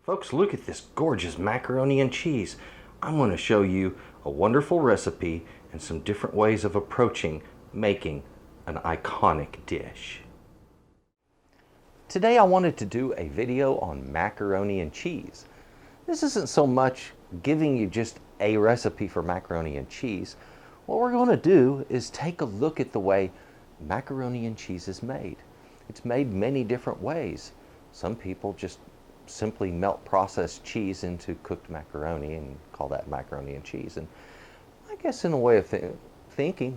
Folks, look at this gorgeous macaroni and cheese. I'm going to show you a wonderful recipe and some different ways of approaching making an iconic dish. Today I wanted to do a video on macaroni and cheese. This isn't so much giving you just a recipe for macaroni and cheese. What we're going to do is take a look at the way macaroni and cheese is made. It's made many different ways. Some people just simply melt processed cheese into cooked macaroni and call that macaroni and cheese. And I guess in a way of thinking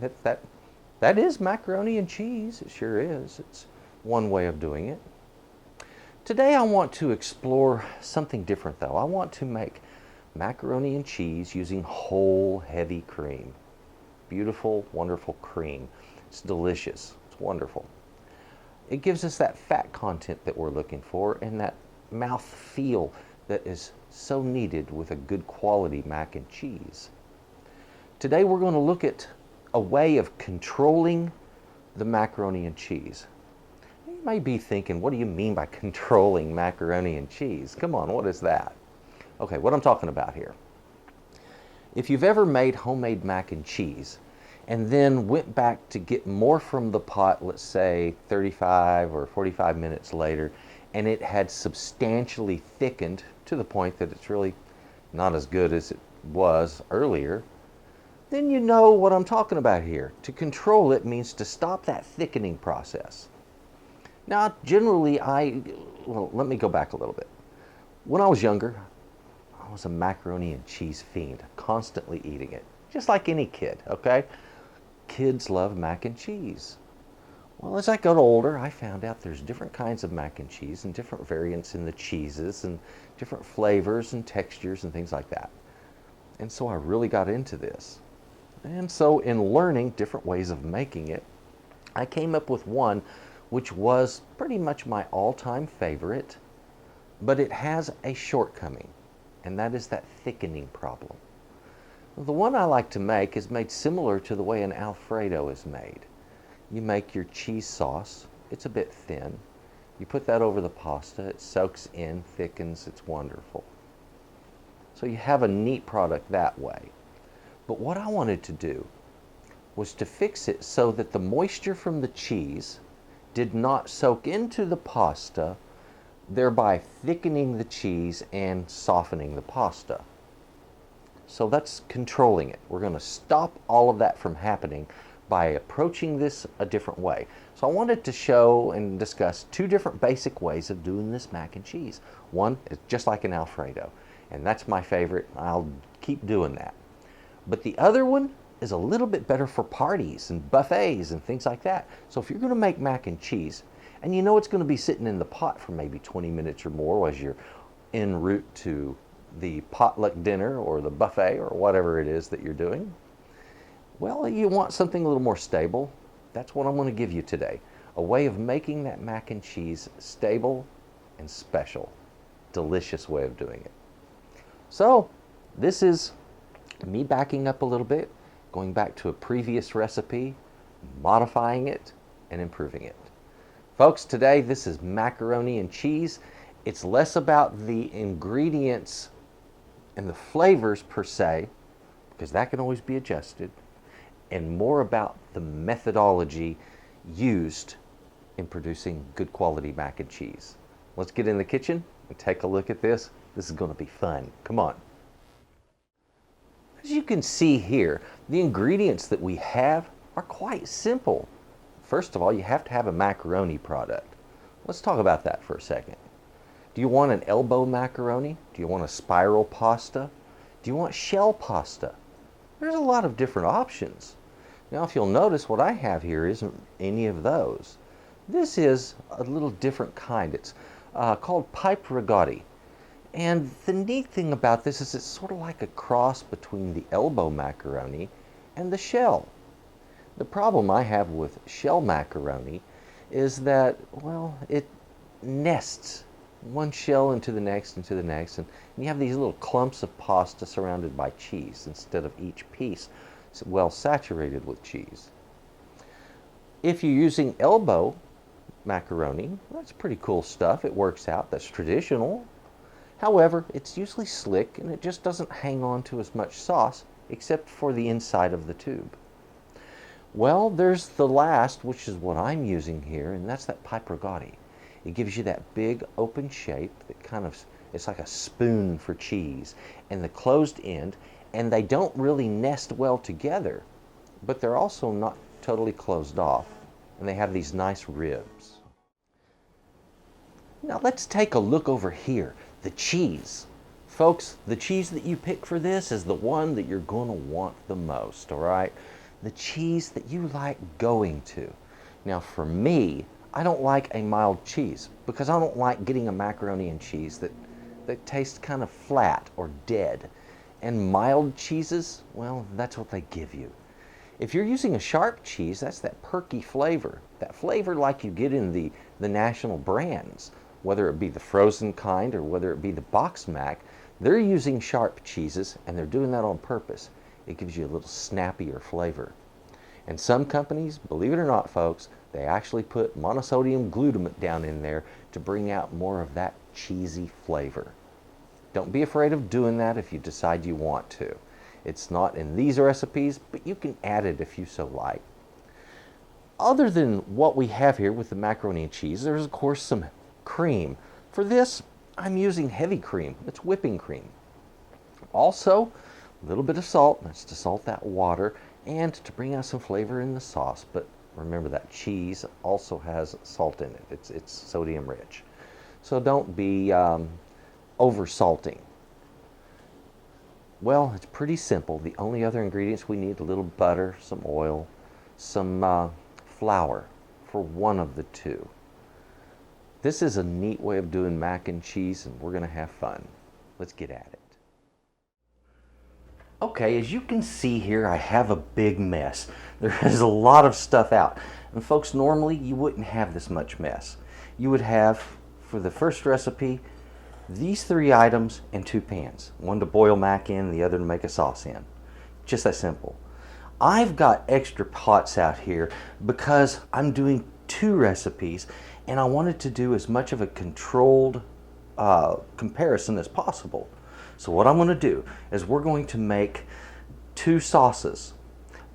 that is macaroni and cheese. It sure is. It's one way of doing it. Today I want to explore something different though. I want to make macaroni and cheese using whole heavy cream. Beautiful, wonderful cream. It's delicious. It's wonderful. It gives us that fat content that we're looking for and that mouth feel that is so needed with a good quality mac and cheese. Today we're going to look at a way of controlling the macaroni and cheese. You may be thinking, what do you mean by controlling macaroni and cheese? Come on, what is that? Okay, what I'm talking about here. If you've ever made homemade mac and cheese and then went back to get more from the pot, let's say 35 or 45 minutes later, and it had substantially thickened to the point that it's really not as good as it was earlier, then you know what I'm talking about here. To control it means to stop that thickening process. Now, generally, let me go back a little bit. When I was younger, I was a macaroni and cheese fiend, constantly eating it, just like any kid, okay? Kids love mac and cheese. Well, as I got older, I found out there's different kinds of mac and cheese and different variants in the cheeses and different flavors and textures and things like that. And so I really got into this. And so in learning different ways of making it, I came up with one which was pretty much my all-time favorite, but it has a shortcoming, and that is that thickening problem. The one I like to make is made similar to the way an Alfredo is made. You make your cheese sauce. It's a bit thin. You put that over the pasta. It soaks in, thickens. It's wonderful. So you have a neat product that way. But what I wanted to do was to fix it so that the moisture from the cheese did not soak into the pasta, thereby thickening the cheese and softening the pasta. So that's controlling it. We're going to stop all of that from happening by approaching this a different way. So I wanted to show and discuss two different basic ways of doing this mac and cheese. One is just like an Alfredo, and that's my favorite. I'll keep doing that. But the other one is a little bit better for parties and buffets and things like that. So if you're going to make mac and cheese, and you know it's going to be sitting in the pot for maybe 20 minutes or more as you're en route to the potluck dinner or the buffet or whatever it is that you're doing, well, you want something a little more stable. That's what I'm going to give you today. A way of making that mac and cheese stable and special. Delicious way of doing it. So this is me backing up a little bit, going back to a previous recipe, modifying it, and improving it. Folks, today this is macaroni and cheese. It's less about the ingredients and the flavors per se, because that can always be adjusted, and more about the methodology used in producing good quality mac and cheese. Let's get in the kitchen and take a look at this. This is going to be fun. Come on. As you can see here, the ingredients that we have are quite simple. First of all, you have to have a macaroni product. Let's talk about that for a second. Do you want an elbow macaroni? Do you want a spiral pasta? Do you want shell pasta? There's a lot of different options. Now, if you'll notice, what I have here isn't any of those. This is a little different kind. It's called pipe rigotti. And the neat thing about this is it's sort of like a cross between the elbow macaroni and the shell. The problem I have with shell macaroni is that, well, it nests one shell into the next, and you have these little clumps of pasta surrounded by cheese instead of each piece well saturated with cheese. If you're using elbow macaroni, that's pretty cool stuff. It works out. That's traditional. However, it's usually slick and it just doesn't hang on to as much sauce except for the inside of the tube. Well, there's the last, which is what I'm using here, and that's that pipe rigotti. It gives you that big open shape that kind of, it's like a spoon for cheese, and the closed end, and they don't really nest well together, but they're also not totally closed off, and they have these nice ribs. Now let's take a look over here, the cheese. Folks, the cheese that you pick for this is the one that you're going to want the most, all right? The cheese that you like going to. Now for me, I don't like a mild cheese because I don't like getting a macaroni and cheese that tastes kind of flat or dead. And mild cheeses, well, that's what they give you. If you're using a sharp cheese, that's that perky flavor. That flavor like you get in the national brands, whether it be the frozen kind or whether it be the box mac, they're using sharp cheeses and they're doing that on purpose. It gives you a little snappier flavor. And some companies, believe it or not folks, they actually put monosodium glutamate down in there to bring out more of that cheesy flavor. Don't be afraid of doing that if you decide you want to. It's not in these recipes, but you can add it if you so like. Other than what we have here with the macaroni and cheese, there's of course some cream. For this, I'm using heavy cream. It's whipping cream. Also, a little bit of salt. That's to salt that water and to bring out some flavor in the sauce. But remember that cheese also has salt in it. It's sodium rich. So don't be over salting. Well, it's pretty simple. The only other ingredients we need, a little butter, some oil, some flour for one of the two. This is a neat way of doing mac and cheese, and we're going to have fun. Let's get at it. Okay, as you can see here, I have a big mess. There is a lot of stuff out. And folks, normally you wouldn't have this much mess. You would have, for the first recipe, these 3 items and 2 pans. One to boil mac in, the other to make a sauce in. Just that simple. I've got extra pots out here because I'm doing 2 recipes and I wanted to do as much of a controlled comparison as possible. So what I'm going to do is we're going to make 2 sauces.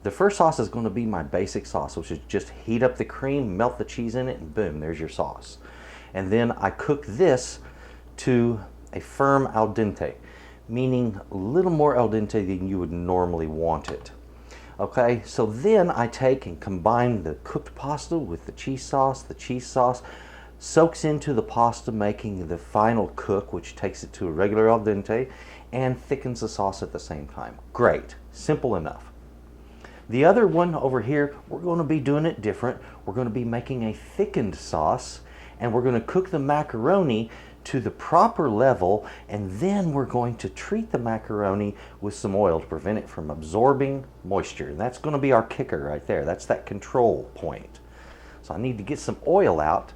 The first sauce is going to be my basic sauce, which is just heat up the cream, melt the cheese in it, and boom, there's your sauce. And then I cook this to a firm al dente, meaning a little more al dente than you would normally want it. Okay, so then I take and combine the cooked pasta with the cheese sauce. The cheese sauce soaks into the pasta, making the final cook, which takes it to a regular al dente and thickens the sauce at the same time. Great, simple enough. The other one over here, we're going to be doing it different. We're going to be making a thickened sauce, and we're going to cook the macaroni to the proper level, and then we're going to treat the macaroni with some oil to prevent it from absorbing moisture. And that's going to be our kicker right there. That's that control point. So I need to get some oil out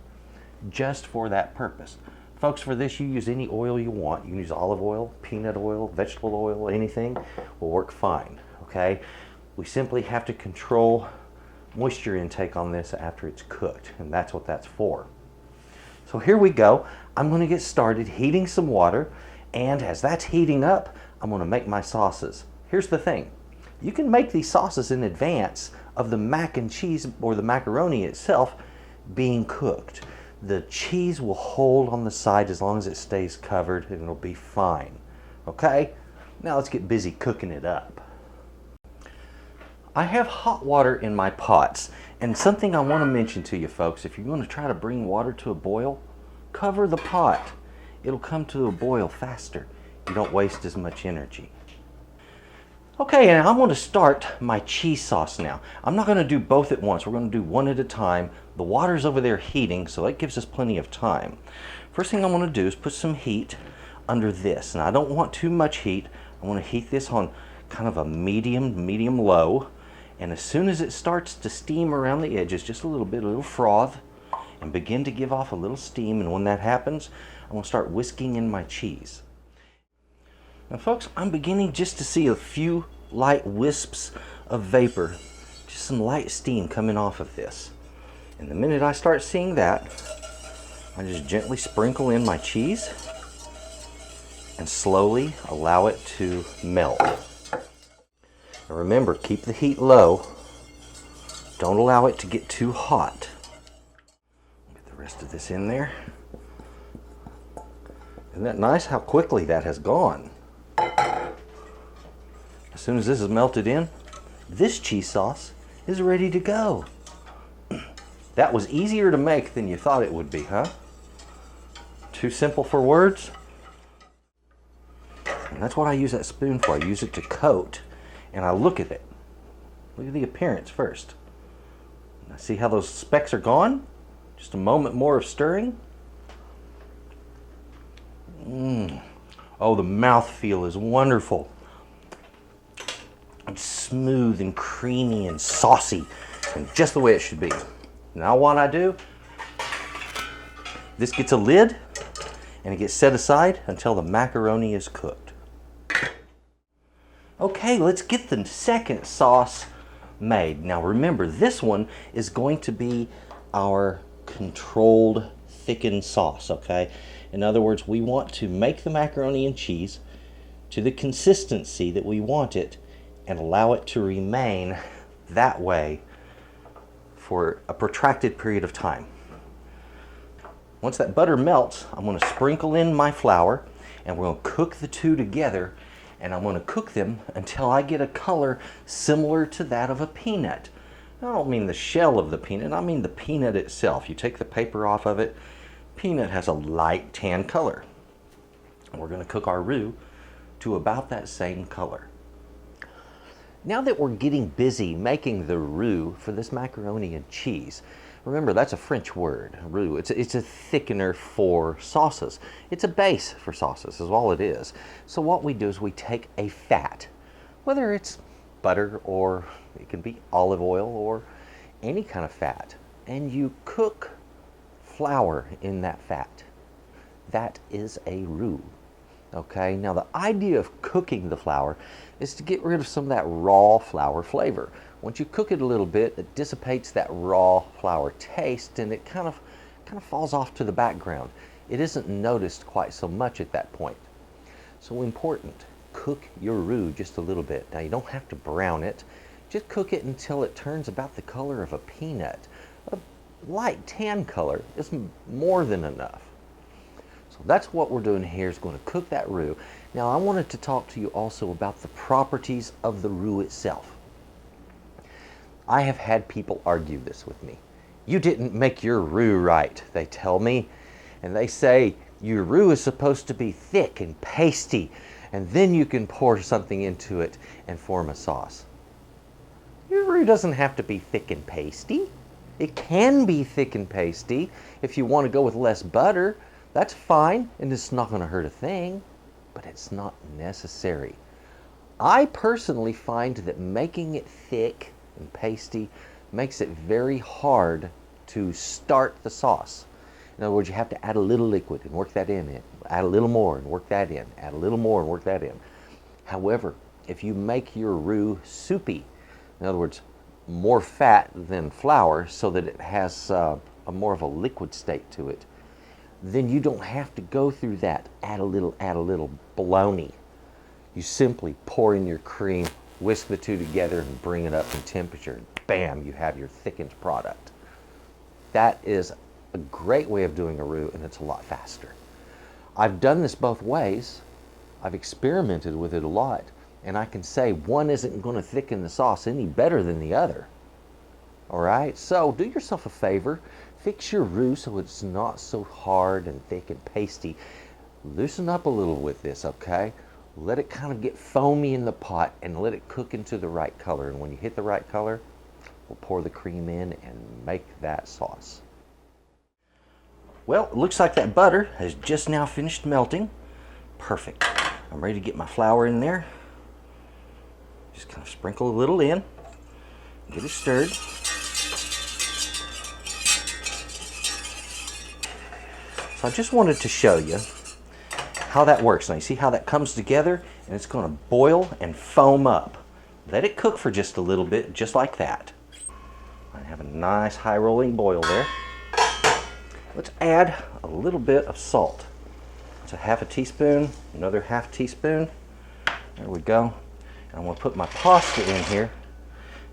just for that purpose. Folks, for this you use any oil you want. You can use olive oil, peanut oil, vegetable oil, anything will work fine. Okay? We simply have to control moisture intake on this after it's cooked, and that's what that's for. So here we go. I'm going to get started heating some water, and as that's heating up, I'm going to make my sauces. Here's the thing. You can make these sauces in advance of the mac and cheese or the macaroni itself being cooked. The cheese will hold on the side as long as it stays covered, and it'll be fine. Okay? Now let's get busy cooking it up. I have hot water in my pots, and something I want to mention to you folks, if you're going to try to bring water to a boil, cover the pot. It'll come to a boil faster. You don't waste as much energy. Okay, and I'm going to start my cheese sauce now. I'm not going to do both at once. We're going to do one at a time. The water's over there heating, so that gives us plenty of time. First thing I want to do is put some heat under this. And I don't want too much heat. I want to heat this on kind of a medium low. And as soon as it starts to steam around the edges, just a little froth, and begin to give off a little steam, and when that happens, I'm going to start whisking in my cheese. Now folks, I'm beginning just to see a few light wisps of vapor, just some light steam coming off of this. And the minute I start seeing that, I just gently sprinkle in my cheese. and slowly allow it to melt. And remember, keep the heat low. Don't allow it to get too hot. Get the rest of this in there. Isn't that nice how quickly that has gone? As soon as this is melted in, this cheese sauce is ready to go. That was easier to make than you thought it would be, huh? Too simple for words? And that's what I use that spoon for. I use it to coat, and I look at it. Look at the appearance first. Now see how those specks are gone? Just a moment more of stirring. Oh, the mouthfeel is wonderful. It's smooth and creamy and saucy, and just the way it should be. Now what I do, this gets a lid, and it gets set aside until the macaroni is cooked. Okay, let's get the second sauce made. Now remember, this one is going to be our controlled thickened sauce, okay? In other words, we want to make the macaroni and cheese to the consistency that we want it and allow it to remain that way for a protracted period of time. Once that butter melts, I'm going to sprinkle in my flour, and we're going to cook the two together, and I'm going to cook them until I get a color similar to that of a peanut. I don't mean the shell of the peanut, I mean the peanut itself. You take the paper off of it, peanut has a light tan color. We're going to cook our roux to about that same color. Now that we're getting busy making the roux for this macaroni and cheese, remember that's a French word, roux. It's a thickener for sauces. It's a base for sauces is all it is. So what we do is we take a fat, whether it's butter or it can be olive oil or any kind of fat, and you cook flour in that fat. That is a roux. Okay, now the idea of cooking the flour is to get rid of some of that raw flour flavor. Once you cook it a little bit, it dissipates that raw flour taste, and it kind of falls off to the background. It isn't noticed quite so much at that point. So important, cook your roux just a little bit. Now you don't have to brown it, just cook it until it turns about the color of a peanut. A light tan color is more than enough. So that's what we're doing here, is going to cook that roux. Now I wanted to talk to you also about the properties of the roux itself. I have had people argue this with me. You didn't make your roux right, they tell me. And they say your roux is supposed to be thick and pasty, and then you can pour something into it and form a sauce. Your roux doesn't have to be thick and pasty. It can be thick and pasty if you want to go with less butter. That's fine, and it's not going to hurt a thing, but it's not necessary. I personally find that making it thick and pasty makes it very hard to start the sauce. In other words, you have to add a little liquid and work that in, add a little more and work that in, add a little more and work that in. However, if you make your roux soupy, in other words, more fat than flour so that it has a more of a liquid state to it, then you don't have to go through that add a little baloney. You simply pour in your cream, whisk the two together, and bring it up in temperature. And bam, you have your thickened product. That is a great way of doing a roux, and it's a lot faster. I've done this both ways. I've experimented with it a lot, and I can say one isn't going to thicken the sauce any better than the other. All right, so do yourself a favor. Fix your roux so it's not so hard and thick and pasty. Loosen up a little with this, okay? Let it kind of get foamy in the pot and let it cook into the right color. And when you hit the right color, we'll pour the cream in and make that sauce. Well, it looks like that butter has just now finished melting. Perfect. I'm ready to get my flour in there. Just kind of sprinkle a little in, get it stirred. So I just wanted to show you how that works. Now you see how that comes together, and it's going to boil and foam up. Let it cook for just a little bit, just like that. I have a nice high rolling boil there. Let's add a little bit of salt. That's a half a teaspoon, another half teaspoon. There we go. And I'm going to put my pasta in here.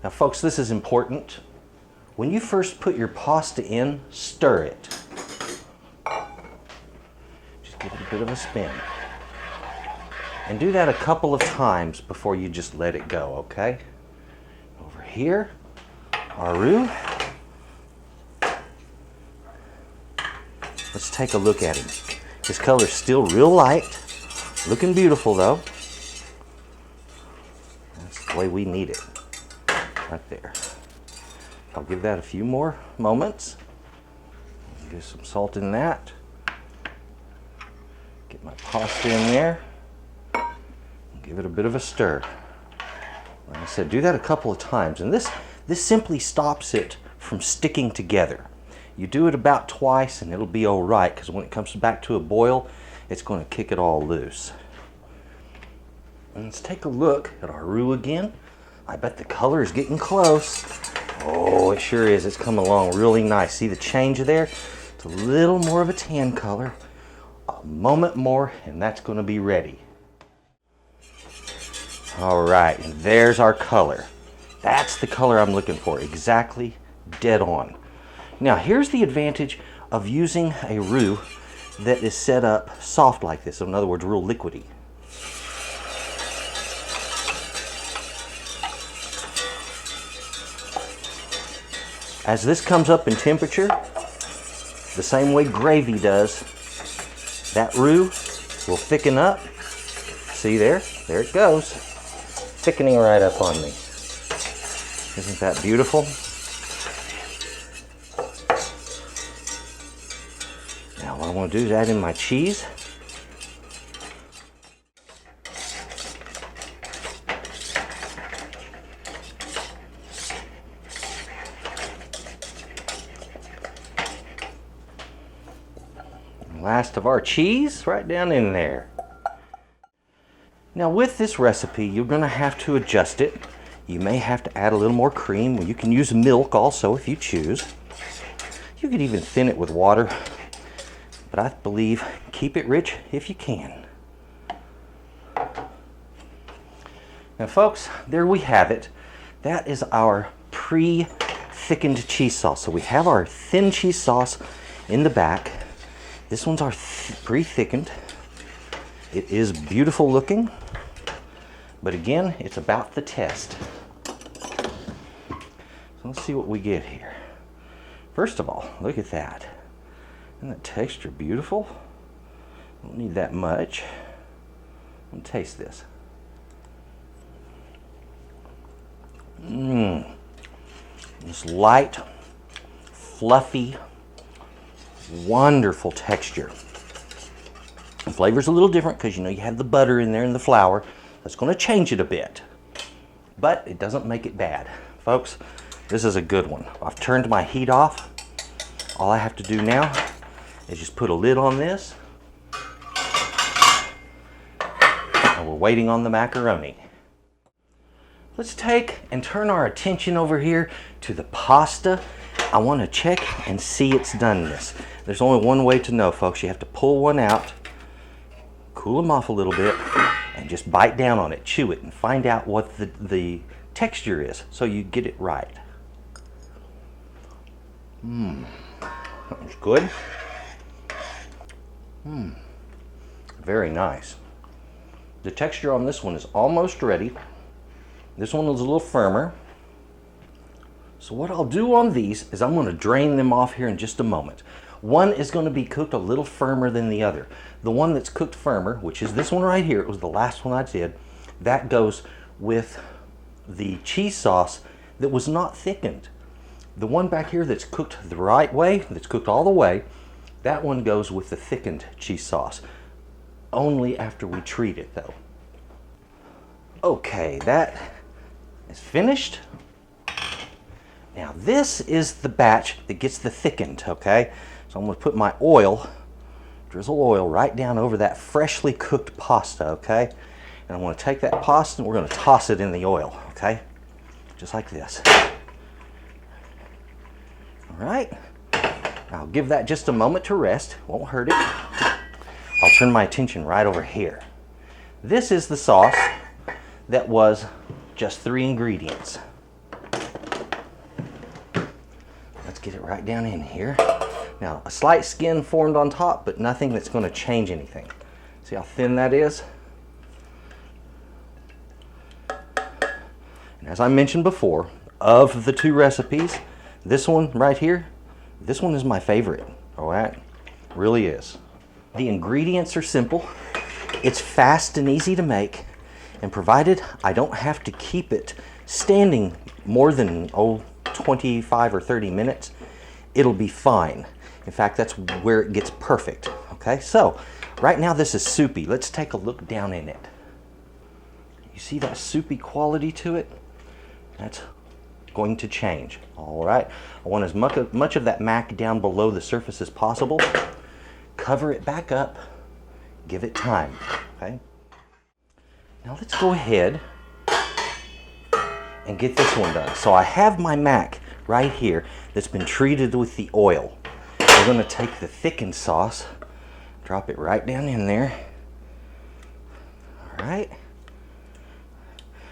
Now folks, this is important. When you first put your pasta in, stir it. Just give it a bit of a spin. And do that a couple of times before you just let it go, okay? Over here, our roux. Let's take a look at him. His color's still real light, looking beautiful though. That's the way we need it, right there. I'll give that a few more moments. Get some salt in that. Get my pasta in there. Give it a bit of a stir. Like I said, do that a couple of times, and this simply stops it from sticking together. You do it about twice and it'll be all right, because when it comes back to a boil, it's going to kick it all loose. And let's take a look at our roux again. I bet the color is getting close. Oh, it sure is. It's coming along really nice. See the change there? It's a little more of a tan color. A moment more and that's going to be ready. All right, and there's our color. That's the color I'm looking for. Exactly dead on. Now here's the advantage of using a roux that is set up soft like this. In other words, real liquidy. As this comes up in temperature, the same way gravy does, that roux will thicken up. See there? There it goes. Thickening right up on me. Isn't that beautiful? Now what I want to do is add in my cheese. Last of our cheese right down in there. Now with this recipe, you're going to have to adjust it. You may have to add a little more cream. You can use milk also if you choose. You could even thin it with water, but I believe keep it rich if you can. Now folks, there we have it. That is our pre-thickened cheese sauce. So we have our thin cheese sauce in the back. This one's our pre-thickened. It is beautiful looking, but again, it's about the test. So let's see what we get here. First of all, look at that. Isn't that texture beautiful? Don't need that much. I'm gonna taste this. This light, fluffy, wonderful texture. The flavor's a little different because you know you have the butter in there and the flour. That's going to change it a bit, but it doesn't make it bad. Folks, this is a good one. I've turned my heat off. All I have to do now is just put a lid on this, and we're waiting on the macaroni. Let's take and turn our attention over here to the pasta. I want to check and see it's done this. There's only one way to know, folks. You have to pull one out, cool them off a little bit, and just bite down on it, chew it, and find out what the texture is so you get it right. That's good. Very nice. The texture on this one is almost ready. This one is a little firmer. So what I'll do on these is I'm going to drain them off here in just a moment. One is going to be cooked a little firmer than the other. The one that's cooked firmer, which is this one right here, it was the last one I did, that goes with the cheese sauce that was not thickened. The one back here that's cooked the right way, that's cooked all the way, that one goes with the thickened cheese sauce. Only after we treat it though. Okay, that is finished. Now this is the batch that gets the thickened, okay? So I'm going to put my oil, drizzle oil right down over that freshly cooked pasta, okay? And I'm going to take that pasta and we're going to toss it in the oil, okay? Just like this. All right. I'll give that just a moment to rest. Won't hurt it. I'll turn my attention right over here. This is the sauce that was just 3 ingredients. Let's get it right down in here. Now, a slight skin formed on top, but nothing that's going to change anything. See how thin that is? And as I mentioned before, of the 2 recipes, this one right here, this one is my favorite. All right, really is. The ingredients are simple. It's fast and easy to make, and provided I don't have to keep it standing more than 25 or 30 minutes, it'll be fine. In fact, that's where it gets perfect. Okay, so right now this is soupy. Let's take a look down in it. You see that soupy quality to it? That's going to change. All right, I want as much of that mac down below the surface as possible. Cover it back up, give it time. Okay, now let's go ahead and get this one done. So I have my mac right here that's been treated with the oil. We're going to take the thickened sauce, drop it right down in there. All right.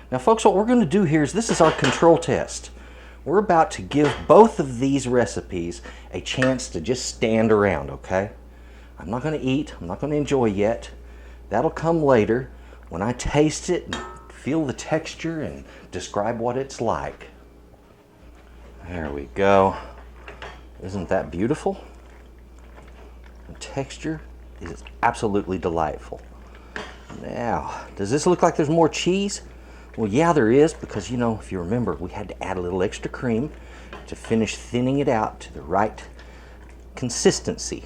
Now folks, what we're going to do here is, this is our control test. We're about to give both of these recipes a chance to just stand around, okay? I'm not going to eat, I'm not going to enjoy yet. That'll come later when I taste it and feel the texture and describe what it's like. There we go. Isn't that beautiful? The texture is absolutely delightful. Now, does this look like there's more cheese? Well, yeah, there is, because, you know, if you remember, we had to add a little extra cream to finish thinning it out to the right consistency.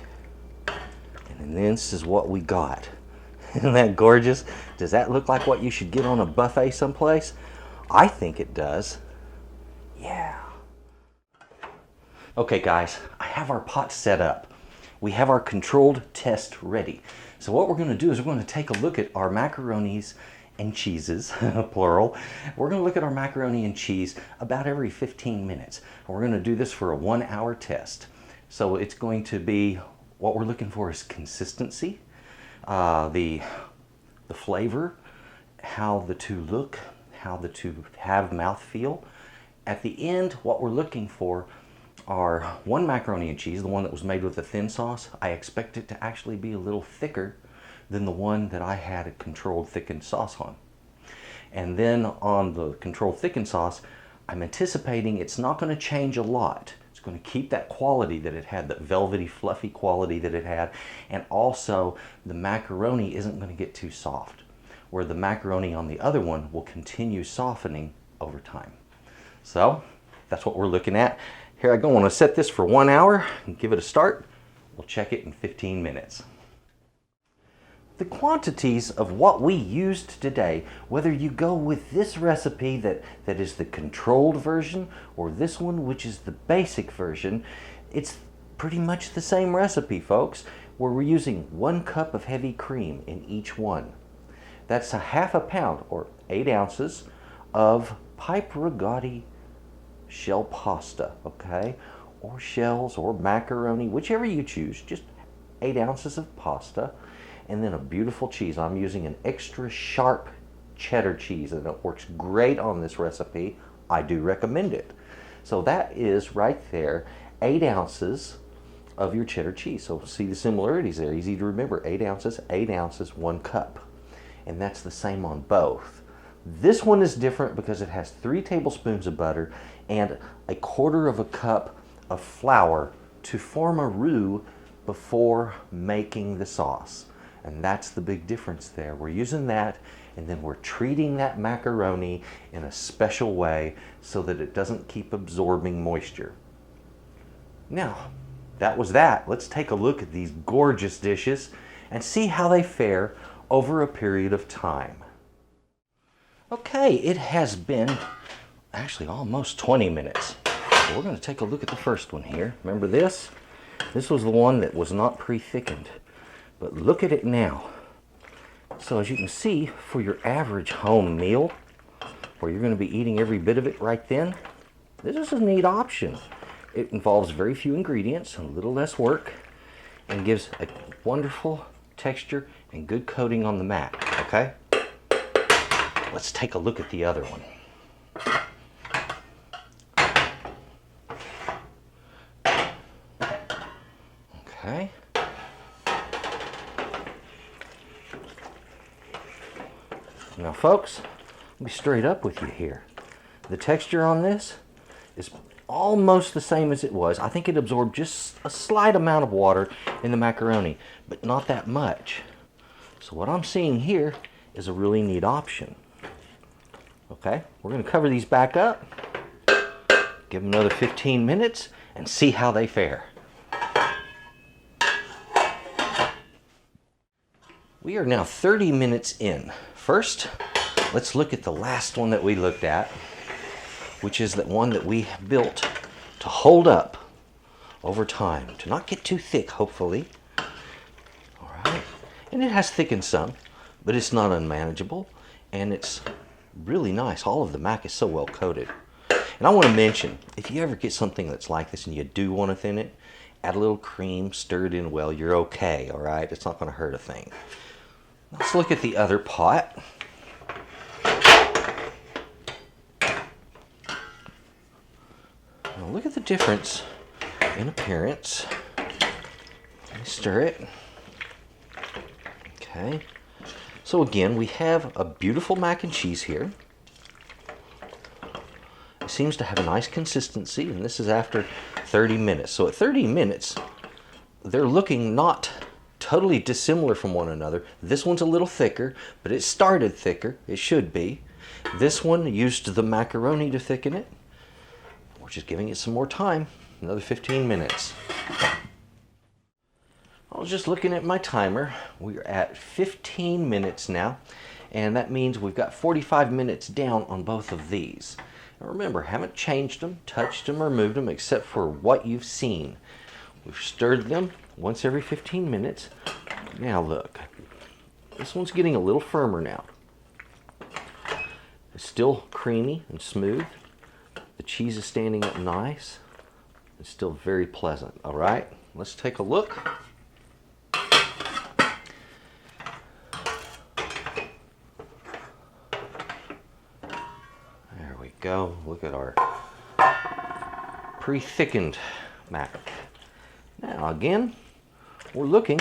And then this is what we got. Isn't that gorgeous? Does that look like what you should get on a buffet someplace? I think it does. Yeah. Okay, guys, I have our pot set up. We have our controlled test ready. So what we're going to do is we're going to take a look at our macaronis and cheeses, plural. We're going to look at our macaroni and cheese about every 15 minutes. And we're going to do this for a 1-hour test. So it's going to be, what we're looking for is consistency, the flavor, how the 2 look, how the 2 have mouthfeel. At the end, what we're looking for are 1 macaroni and cheese, the one that was made with a thin sauce. I expect it to actually be a little thicker than the one that I had a controlled thickened sauce on. And then on the controlled thickened sauce, I'm anticipating it's not going to change a lot. It's going to keep that quality that it had, that velvety, fluffy quality that it had, and also the macaroni isn't going to get too soft, where the macaroni on the other one will continue softening over time. So that's what we're looking at. Here I go. I want to set this for 1 hour and give it a start. We'll check it in 15 minutes. The quantities of what we used today, whether you go with this recipe that is the controlled version or this one, which is the basic version, it's pretty much the same recipe, folks, where we're using 1 cup of heavy cream in each one. That's a half a pound or 8 ounces of pipe rigotti shell pasta, okay? Or shells or macaroni, whichever you choose, just 8 ounces of pasta. And then a beautiful cheese. I'm using an extra sharp cheddar cheese, and it works great on this recipe. I do recommend it. So that is right there, 8 ounces of your cheddar cheese. So see the similarities there, easy to remember. 8 ounces, 1 cup. And that's the same on both. This one is different because it has 3 tablespoons of butter and 1/4 cup of flour to form a roux before making the sauce. And that's the big difference there. We're using that, and then we're treating that macaroni in a special way so that it doesn't keep absorbing moisture. Now, that was that. Let's take a look at these gorgeous dishes and see how they fare over a period of time. Okay, it has been actually almost 20 minutes. So we're going to take a look at the first one here. Remember this? This was the one that was not pre-thickened. But look at it now. So as you can see, for your average home meal, where you're going to be eating every bit of it right then, this is a neat option. It involves very few ingredients, a little less work, and gives a wonderful texture and good coating on the mac, okay? Let's take a look at the other one. Okay. Now folks, I'll be straight up with you here. The texture on this is almost the same as it was. I think it absorbed just a slight amount of water in the macaroni, but not that much. So what I'm seeing here is a really neat option. Okay, we're going to cover these back up, give them another 15 minutes, and see how they fare. We are now 30 minutes in. First, let's look at the last one that we looked at, which is the one that we built to hold up over time, to not get too thick, hopefully. All right, and it has thickened some, but it's not unmanageable, and it's really nice. All of the mac is so well coated. And I want to mention, if you ever get something that's like this and you do want to thin it, add a little cream, stir it in well, you're okay, all right? It's not going to hurt a thing. Let's look at the other pot. Now look at the difference in appearance. Let me stir it. Okay. So again, we have a beautiful mac and cheese here. It seems to have a nice consistency, and this is after 30 minutes. So at 30 minutes, they're looking not totally dissimilar from one another. This one's a little thicker, but it started thicker. It should be. This one used the macaroni to thicken it. We're just giving it some more time, another 15 minutes. I was just looking at my timer. We're at 15 minutes now, and that means we've got 45 minutes down on both of these. And remember, haven't changed them, touched them, or moved them except for what you've seen. We've stirred them once every 15 minutes. Now look, this one's getting a little firmer now. It's still creamy and smooth. The cheese is standing up nice. It's still very pleasant. All right, let's take a look. There we go. Look at our pre-thickened mac. Now again, we're looking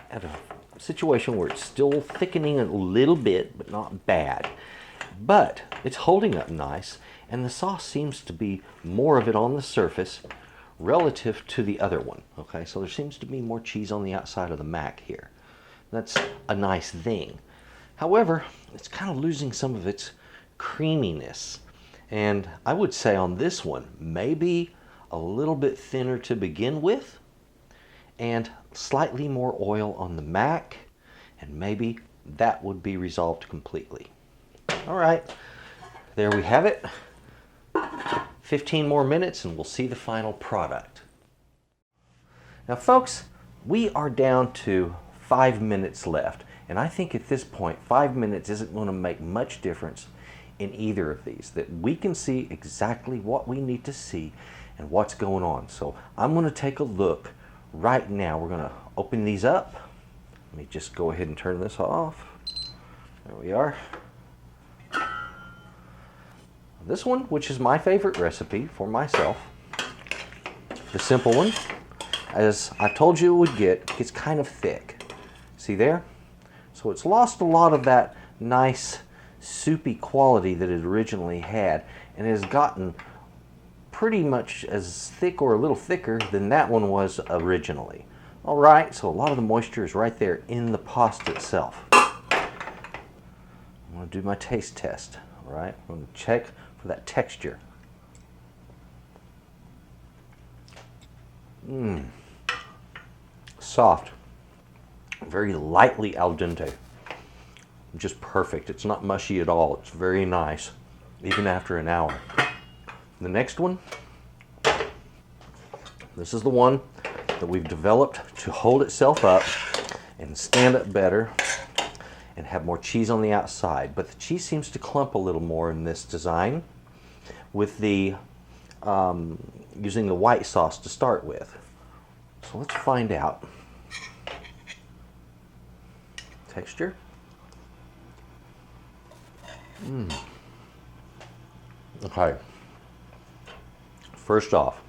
at a situation where it's still thickening a little bit, but not bad. But it's holding up nice, and the sauce seems to be more of it on the surface relative to the other one. Okay, so there seems to be more cheese on the outside of the mac here. That's a nice thing. However, it's kind of losing some of its creaminess. And I would say on this one, maybe a little bit thinner to begin with, and slightly more oil on the mac, and maybe that would be resolved completely. All right, there we have it. 15 more minutes and we'll see the final product. Now folks, we are down to 5 minutes left, and I think at this point 5 minutes isn't going to make much difference in either of these, that we can see exactly what we need to see and what's going on. So I'm going to take a look right now. We're going to open these up. Let me just go ahead and turn this off. There we are. This one, which is my favorite recipe for myself, the simple one, as I told you it would get, gets kind of thick. See there? So it's lost a lot of that nice soupy quality that it originally had, and has gotten pretty much as thick or a little thicker than that one was originally. All right, so a lot of the moisture is right there in the pasta itself. I'm going to do my taste test. All right, I'm going to check for that texture. Soft, very lightly al dente, just perfect. It's not mushy at all. It's very nice, even after an hour. The next one, this is the one that we've developed to hold itself up and stand up better and have more cheese on the outside. But the cheese seems to clump a little more in this design with the using the white sauce to start with. So let's find out. texture. Okay. First off,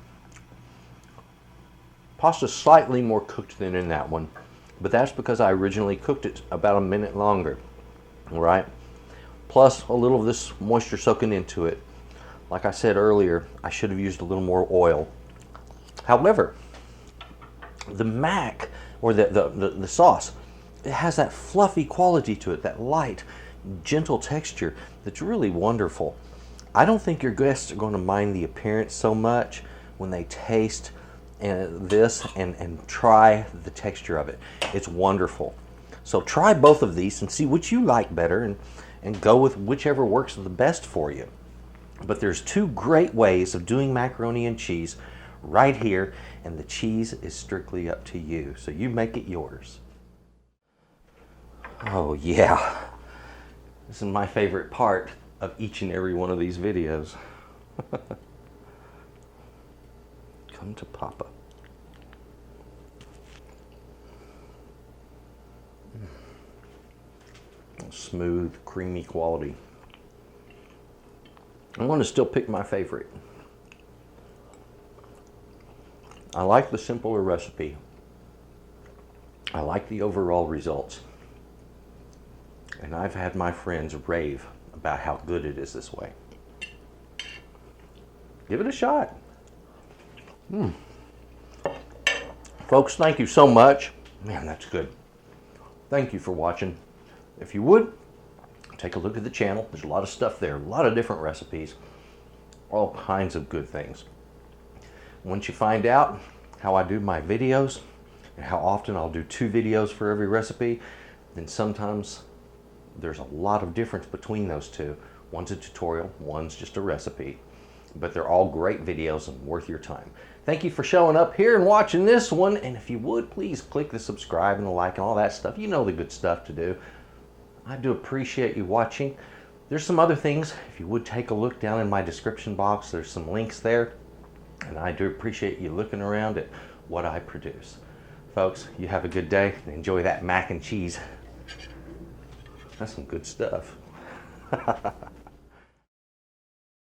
pasta's slightly more cooked than in that one, but that's because I originally cooked it about a minute longer, right? Plus a little of this moisture soaking into it. Like I said earlier, I should have used a little more oil. However, the mac, or the sauce, it has that fluffy quality to it, that light, gentle texture that's really wonderful. I don't think your guests are going to mind the appearance so much when they taste this and try the texture of it. It's wonderful. So try both of these and see which you like better, and go with whichever works the best for you. But there's two great ways of doing macaroni and cheese right here, and the cheese is strictly up to you. So you make it yours. Oh yeah, this is my favorite part of each and every one of these videos. Come to Papa. Smooth, creamy quality. I'm going to still pick my favorite. I like the simpler recipe. I like the overall results. And I've had my friends rave about how good it is this way. Give it a shot. Folks, thank you so much. Man, that's good. Thank you for watching. If you would, take a look at the channel. There's a lot of stuff there, a lot of different recipes, all kinds of good things. Once you find out how I do my videos and how often I'll do 2 videos for every recipe, then sometimes there's a lot of difference between those two. One's a tutorial, one's just a recipe, but they're all great videos and worth your time. Thank you for showing up here and watching this one, and if you would, please click the subscribe and the like and all that stuff. You know the good stuff to do. I do appreciate you watching. There's some other things. If you would take a look down in my description box, there's some links there, and I do appreciate you looking around at what I produce. Folks, you have a good day and enjoy that mac and cheese. That's some good stuff.